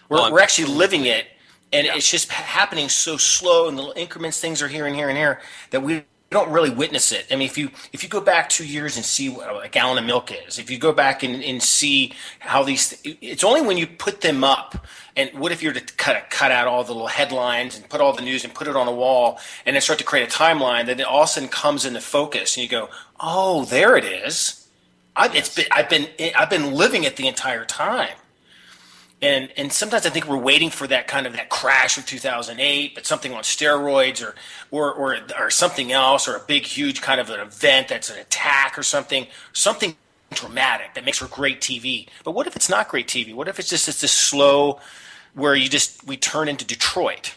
We're actually living it, and it's just happening so slow, and little increments, things are here and here and here, that we don't really witness it. I mean, if you go back 2 years and see what a gallon of milk is, if you go back and see how these, it's only when you put them up. And what if you were to cut out all the little headlines and put all the news and put it on a wall and then start to create a timeline that it all of a sudden comes into focus and you go, oh, there it is. Yes. I've been living it the entire time. And sometimes I think we're waiting for that kind of that crash of 2008, but something on steroids or something else, or a big huge kind of an event that's an attack or something dramatic that makes for great TV. But what if it's not great TV? What if it's this slow where we turn into Detroit?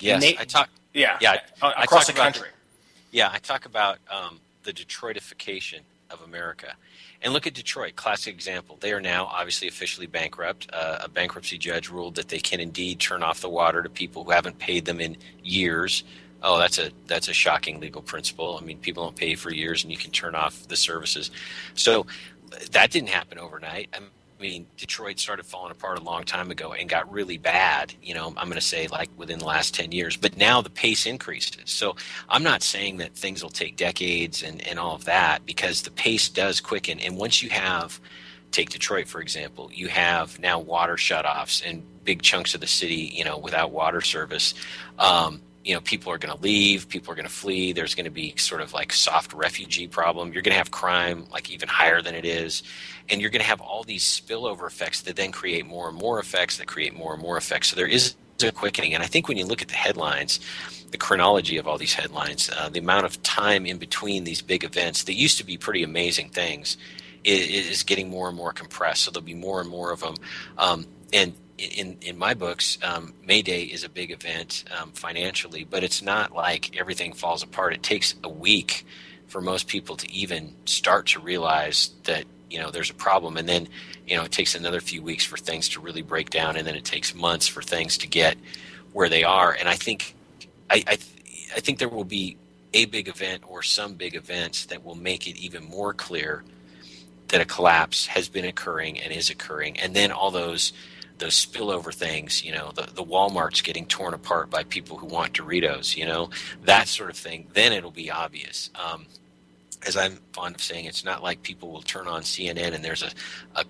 And Yes, I talk. yeah, Yeah, I across talk the about country. yeah, I talk about the Detroitification of America. And look at Detroit, classic example. They are now obviously officially bankrupt. A bankruptcy judge ruled that they can indeed turn off the water to people who haven't paid them in years. Oh, that's a shocking legal principle. I mean, people don't pay for years, and you can turn off the services. So that didn't happen overnight. I mean, Detroit started falling apart a long time ago and got really bad, I'm going to say like within the last 10 years. But now the pace increases. So I'm not saying that things will take decades and all of that, because the pace does quicken. And once you have, take Detroit, for example, you have now water shutoffs and big chunks of the city, without water service. People are going to leave, people are going to flee. There's going to be sort of like soft refugee problem. You're going to have crime like even higher than it is. And you're going to have all these spillover effects that then create more and more effects that create more and more effects. So there is a quickening. And I think when you look at the headlines, the chronology of all these headlines, the amount of time in between these big events that used to be pretty amazing things is getting more and more compressed. So there'll be more and more of them. And in my books, May Day is a big event financially, but it's not like everything falls apart. It takes a week for most people to even start to realize that there's a problem, and then it takes another few weeks for things to really break down, and then it takes months for things to get where they are. And I think I think there will be a big event or some big events that will make it even more clear that a collapse has been occurring and is occurring, and then all those spillover things, the Walmart's getting torn apart by people who want Doritos, that sort of thing, then it'll be obvious. As I'm fond of saying, it's not like people will turn on CNN and there's a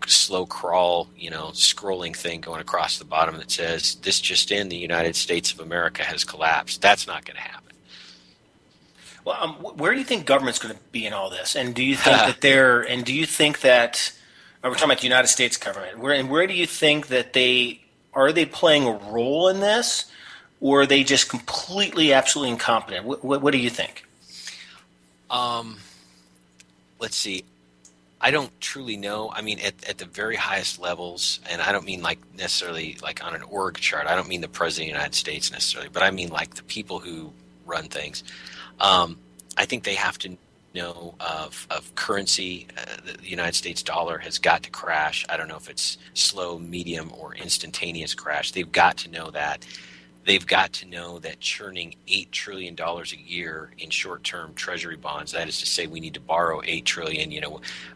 slow crawl, scrolling thing going across the bottom that says, this just in, the United States of America has collapsed. That's not going to happen. Well, where do you think government's going to be in all this? And do you think that we're talking about the United States government? Where do you think that are they playing a role in this, or are they just completely, absolutely incompetent? What do you think? Let's see. I don't truly know. I mean, at the very highest levels, and I don't mean like necessarily like on an org chart. I don't mean the President of the United States necessarily, but I mean like the people who run things. I think they have to know of currency. The United States dollar has got to crash. I don't know if it's slow, medium, or instantaneous crash. They've got to know that. They've got to know that churning $8 trillion a year in short-term treasury bonds, that is to say we need to borrow $8 trillion,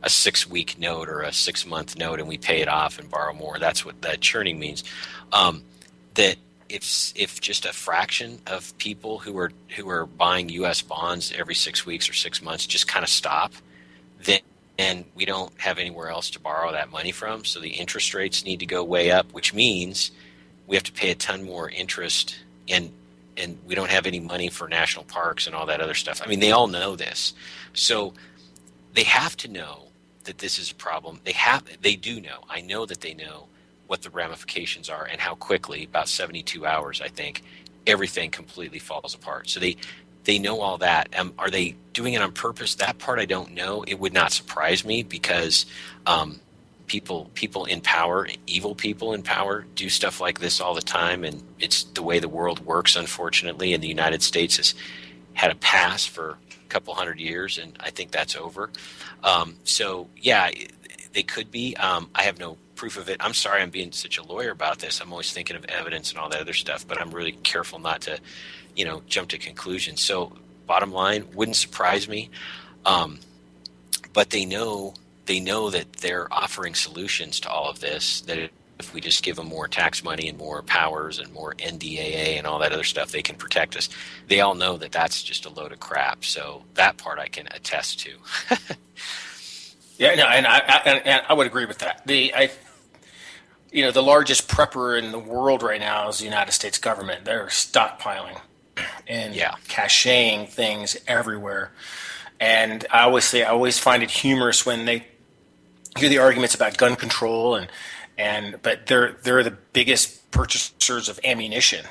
a 6-week note or a 6-month note, and we pay it off and borrow more. That's what that churning means. That if just a fraction of people who are buying U.S. bonds every 6 weeks or 6 months just kind of stop, then we don't have anywhere else to borrow that money from. So the interest rates need to go way up, which means we have to pay a ton more interest, and we don't have any money for national parks and all that other stuff. I mean, they all know this. So they have to know that this is a problem. They do know. I know that they know what the ramifications are and how quickly, about 72 hours, I think, everything completely falls apart. So they know all that. Are they doing it on purpose? That part I don't know. It would not surprise me, because people in power, evil people in power, do stuff like this all the time, and it's the way the world works, unfortunately. And the United States has had a pass for a couple hundred years, and I think that's over. So yeah, they could be. I have no proof of it. I'm sorry I'm being such a lawyer about this. I'm always thinking of evidence and all that other stuff, but I'm really careful not to, jump to conclusions. So bottom line, wouldn't surprise me. But they know that they're offering solutions to all of this, that if we just give them more tax money and more powers and more NDAA and all that other stuff, they can protect us. They all know that that's just a load of crap. So that part I can attest to. Yeah, no, and I would agree with that. The largest prepper in the world right now is the United States government. They're stockpiling and Yeah. caching things everywhere. And I always find it humorous when they hear the arguments about gun control but they're the biggest purchasers of ammunition,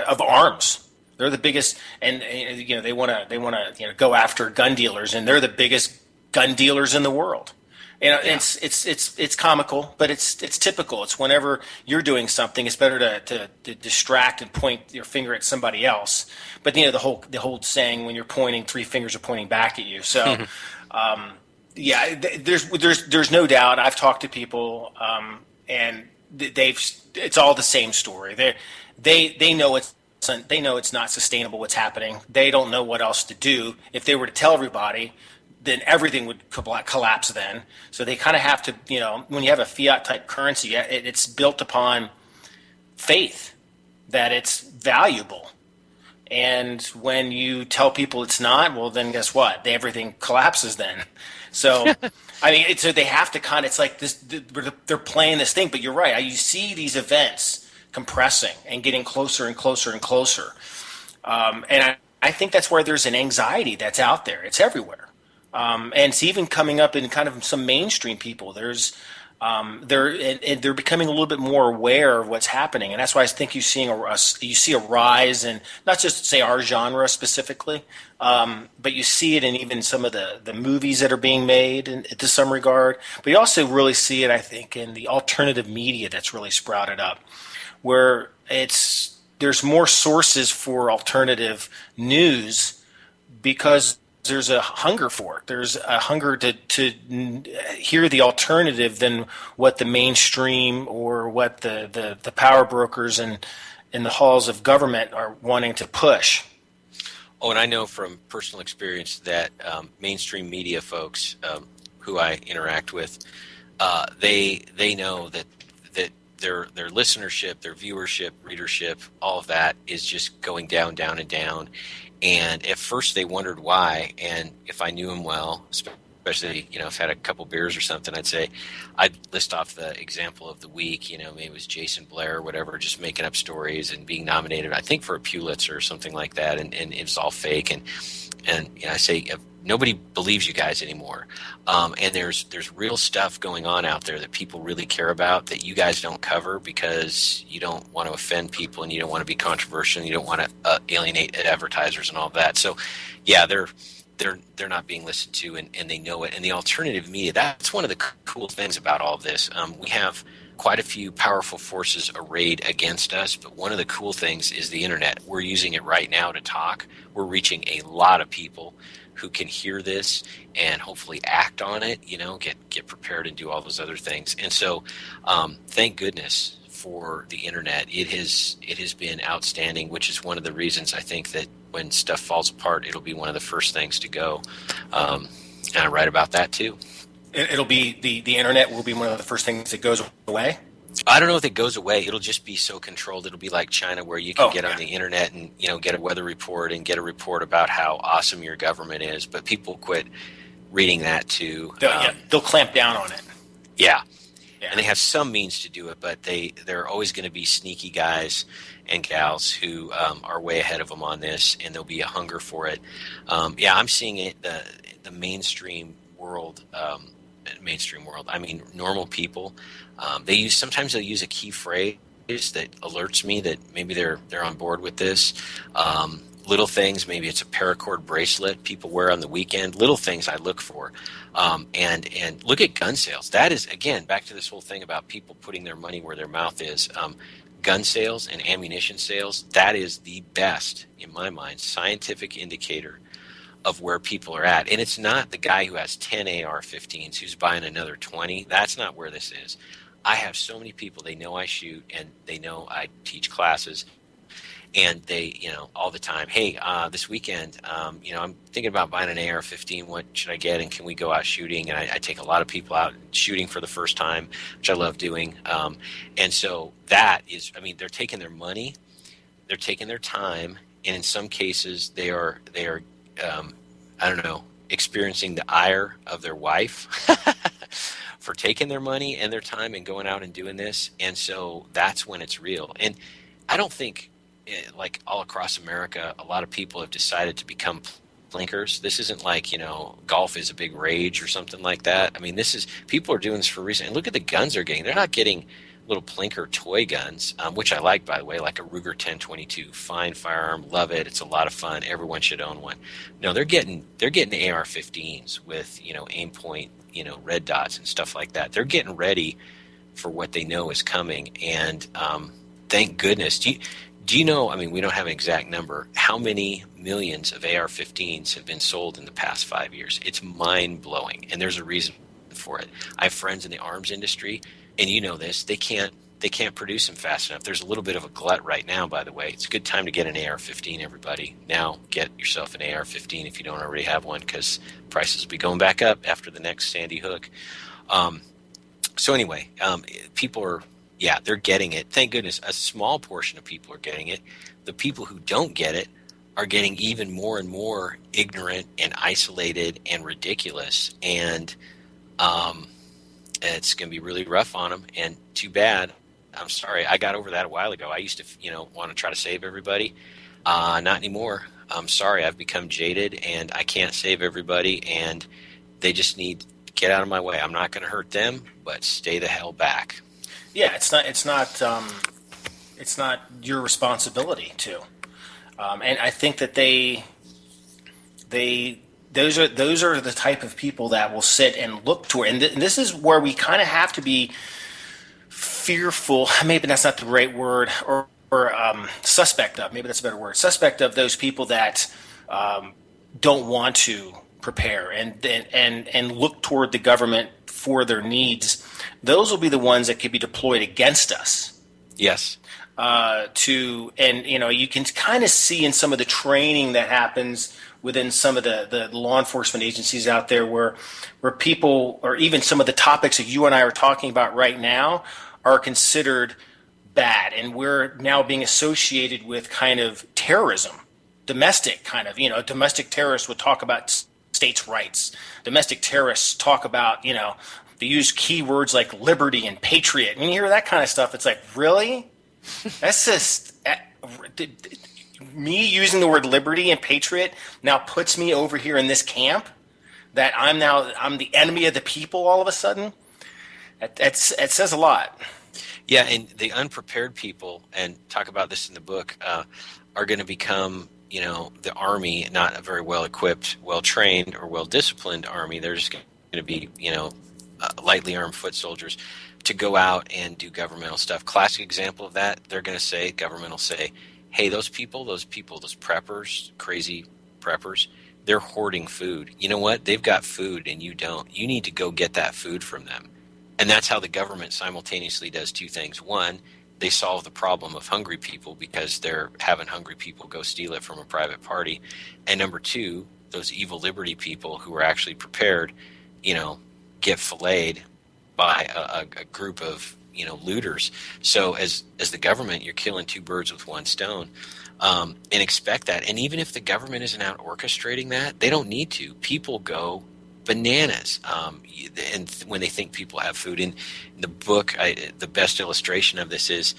of arms. They're the biggest, and they want to go after gun dealers, and they're the biggest gun dealers in the world. Yeah. It's comical, but it's typical. It's whenever you're doing something, it's better to distract and point your finger at somebody else. But the whole saying, when you're pointing, three fingers are pointing back at you. So, yeah, there's no doubt. I've talked to people, and it's all the same story. They know it's not sustainable what's happening. They don't know what else to do. If they were to tell everybody, then everything would collapse then. So they kind of have to, when you have a fiat type currency, it's built upon faith that it's valuable. And when you tell people it's not, well, then guess what? Everything collapses then. So, I mean, so they have to it's like this, they're playing this thing, but you're right. You see these events compressing and getting closer and closer and closer. And I think that's where there's an anxiety that's out there. It's everywhere. And it's even coming up in kind of some mainstream people. They're becoming a little bit more aware of what's happening, and that's why I think you see a rise in not just say our genre specifically, but you see it in even some of the movies that are being made to some regard. But you also really see it, I think, in the alternative media that's really sprouted up, where there's more sources for alternative news because there's a hunger for it. There's a hunger to hear the alternative than what the mainstream or what the power brokers and in the halls of government are wanting to push. Oh, and I know from personal experience that mainstream media folks who I interact with, they know that their listenership, their viewership, readership, all of that is just going down, down, and down. And at first they wondered why, and if I knew them well, especially, if I had a couple beers or something, I'd list off the example of the week, maybe it was Jason Blair or whatever, just making up stories and being nominated, I think, for a Pulitzer or something like that, and it was all fake. And I say, nobody believes you guys anymore. And there's real stuff going on out there that people really care about that you guys don't cover because you don't want to offend people and you don't want to be controversial and you don't want to alienate advertisers and all of that. So, yeah, they're not being listened to and they know it. And the alternative media, that's one of the cool things about all of this. We have quite a few powerful forces arrayed against us, but one of the cool things is the internet. We're using it right now to talk. We're reaching a lot of people who can hear this and hopefully act on it, get prepared and do all those other things. And so thank goodness for the internet. It has been outstanding, which is one of the reasons I think that when stuff falls apart, it'll be one of the first things to go. And I write about that too. It'll be the internet will be one of the first things that goes away. I don't know if it goes away. It'll just be so controlled. It'll be like China, where you can get on the internet and get a weather report and get a report about how awesome your government is. But people quit reading that too. They'll clamp down on it. Yeah. And they have some means to do it, but they're always going to be sneaky guys and gals who are way ahead of them on this, and there'll be a hunger for it. I'm seeing it the mainstream world. I mean, normal people. Sometimes they'll use a key phrase that alerts me that maybe they're on board with this. Little things, maybe it's a paracord bracelet people wear on the weekend. Little things I look for, and look at gun sales. That is, again, back to this whole thing about people putting their money where their mouth is. Gun sales and ammunition sales, that is the best, in my mind, scientific indicator of where people are at. And it's not the guy who has 10 AR-15s who's buying another 20. That's not where this is. I have so many people, they know I shoot and they know I teach classes. and they, all the time, hey, this weekend, I'm thinking about buying an AR-15. What should I get? And can we go out shooting? And I take a lot of people out shooting for the first time, which I love doing. And so that is, I mean, they're taking their money, they're taking their time, and in some cases they are, I don't know, experiencing the ire of their wife for taking their money and their time and going out and doing this. And so that's when it's real. And I don't think, like all across America, a lot of people have decided to become plinkers. This isn't like, golf is a big rage or something like that. I mean, people are doing this for a reason. And look at the guns they're getting. They're not getting little plinker toy guns, which I like, by the way, like a Ruger 1022. Fine firearm, love it. It's a lot of fun. Everyone should own one. No, they're getting AR-15s with, aim point, red dots and stuff like that. They're getting ready for what they know is coming. And thank goodness. Do you know, I mean, we don't have an exact number, how many millions of AR-15s have been sold in the past 5 years? It's mind-blowing, and there's a reason for it. I have friends in the arms industry, and you know this, they can't produce them fast enough. There's a little bit of a glut right now, by the way. It's a good time to get an AR-15, everybody. Now, get yourself an AR-15 if you don't already have one, because prices will be going back up after the next Sandy Hook. So anyway, people are, they're getting it. Thank goodness, a small portion of people are getting it. The people who don't get it are getting even more and more ignorant and isolated and ridiculous. And it's going to be really rough on them. And too bad. I'm sorry. I got over that a while ago. I used to, want to try to save everybody. Not anymore. I'm sorry. I've become jaded, and I can't save everybody. And they just need to get out of my way. I'm not going to hurt them, but stay the hell back. Yeah, it's not your responsibility to. And I think that those are the type of people that will sit and look toward, and this is where we kind of have to be fearful. Maybe that's not the right word, or suspect of. Maybe that's a better word. Suspect of those people that don't want to prepare and look toward the government for their needs. Those will be the ones that could be deployed against us. Yes. You can kind of see in some of the training that happens within some of the law enforcement agencies out there where people, or even some of the topics that you and I are talking about right now, are considered bad, and we're now being associated with kind of terrorism, domestic kind of, domestic terrorists would talk about states' rights. Domestic terrorists talk about, they use keywords like liberty and patriot. When you hear that kind of stuff, it's like, really? That's just me using the word liberty and patriot now puts me over here in this camp that I'm the enemy of the people all of a sudden. It says a lot. Yeah, and the unprepared people, and talk about this in the book, are going to become, the army, not a very well-equipped, well-trained, or well-disciplined army. They're just going to be, lightly armed foot soldiers to go out and do governmental stuff. Classic example of that, government will say, hey, those preppers, crazy preppers, they're hoarding food. You know what? They've got food and you don't. You need to go get that food from them. And that's how the government simultaneously does two things. One, they solve the problem of hungry people because they're having hungry people go steal it from a private party. And number two, those evil liberty people who are actually prepared, get filleted by a group of looters. So as the government, you're killing two birds with one stone, and expect that. And even if the government isn't out orchestrating that, they don't need to. People go bananas, and when they think people have food. In the book, the best illustration of this is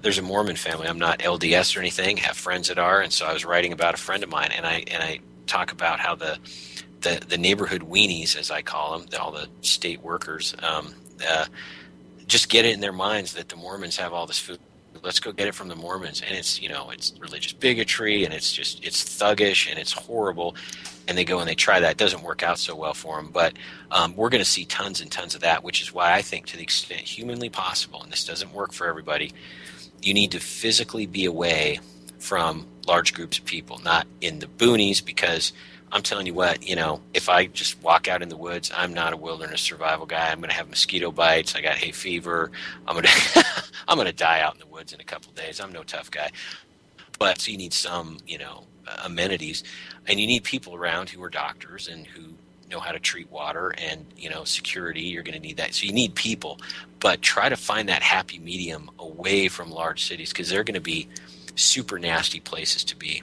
there's a Mormon family. I'm not LDS or anything. Have friends that are, and so I was writing about a friend of mine, and I talk about how the neighborhood weenies, as I call them, all the state workers, just get it in their minds that the Mormons have all this food. Let's go get it from the Mormons. And it's, it's religious bigotry, and it's thuggish, and it's horrible. And they go and they try that. It doesn't work out so well for them. But we're going to see tons and tons of that, which is why I think, to the extent humanly possible, and this doesn't work for everybody, you need to physically be away from large groups of people, not in the boonies, because I'm telling you what, if I just walk out in the woods, I'm not a wilderness survival guy. I'm going to have mosquito bites. I got hay fever. I'm going to die out in the woods in a couple of days. I'm no tough guy. but so you need some, amenities, and you need people around who are doctors and who know how to treat water, and security. You're going to need that, so you need people, but try to find that happy medium away from large cities, because they're going to be super nasty places to be.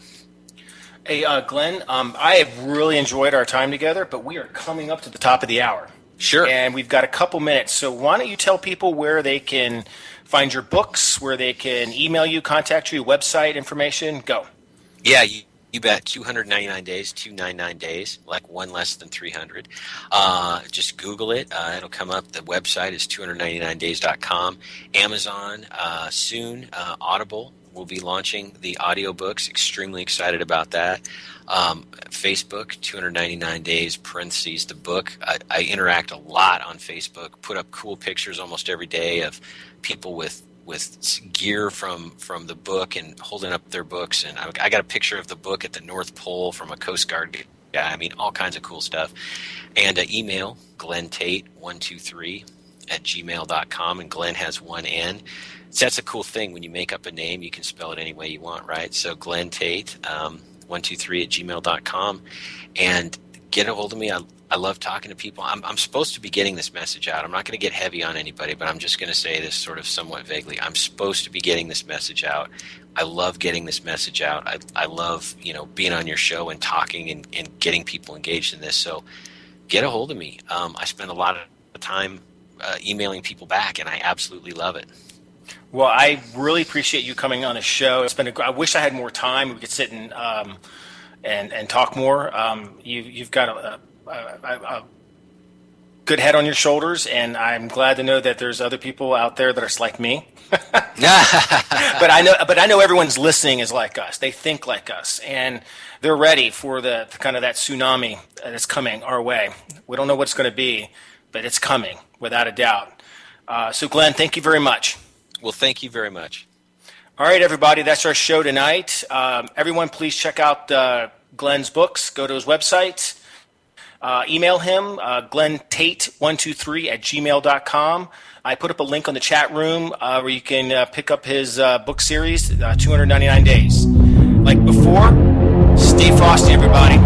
Hey, Glenn, I have really enjoyed our time together, but we are coming up to the top of the hour. Sure. And we've got a couple minutes. So why don't you tell people where they can find your books, where they can email you, contact you, website information? Go. Yeah, you bet. 299 days, 299 days, like one less than 300. Just Google it. It'll come up. The website is 299days.com. Amazon soon. Audible will be launching the audiobooks. Extremely excited about that. Facebook, 299 days, parentheses, the book. I interact a lot on Facebook, put up cool pictures almost every day of people with gear from the book and holding up their books. And I got a picture of the book at the North Pole from a Coast Guard guy. I mean, all kinds of cool stuff. And email, glenntate123@gmail.com, and Glenn has one N. So that's a cool thing. When you make up a name, you can spell it any way you want, right? So Glenn Tate, 123@gmail.com, and get a hold of me. I love talking to people. I'm supposed to be getting this message out. I'm not going to get heavy on anybody, but I'm just going to say this sort of somewhat vaguely. I'm supposed to be getting this message out. I love getting this message out. I love, being on your show and talking and getting people engaged in this. So get a hold of me. I spend a lot of time emailing people back, and I absolutely love it. Well, I really appreciate you coming on the show. I wish I had more time. We could sit and talk more. You've got a good head on your shoulders, and I'm glad to know that there's other people out there that are like me. But I know everyone's listening is like us. They think like us, and they're ready for the kind of that tsunami that's coming our way. We don't know what it's going to be, but it's coming without a doubt. So, Glenn, thank you very much. Well, thank you very much. All right, everybody, that's our show tonight. Everyone, please check out Glenn's books. Go to his website. Email him, glenntate123@gmail.com. I put up a link on the chat room where you can pick up his book series, 299 Days. Like before, stay frosty, everybody.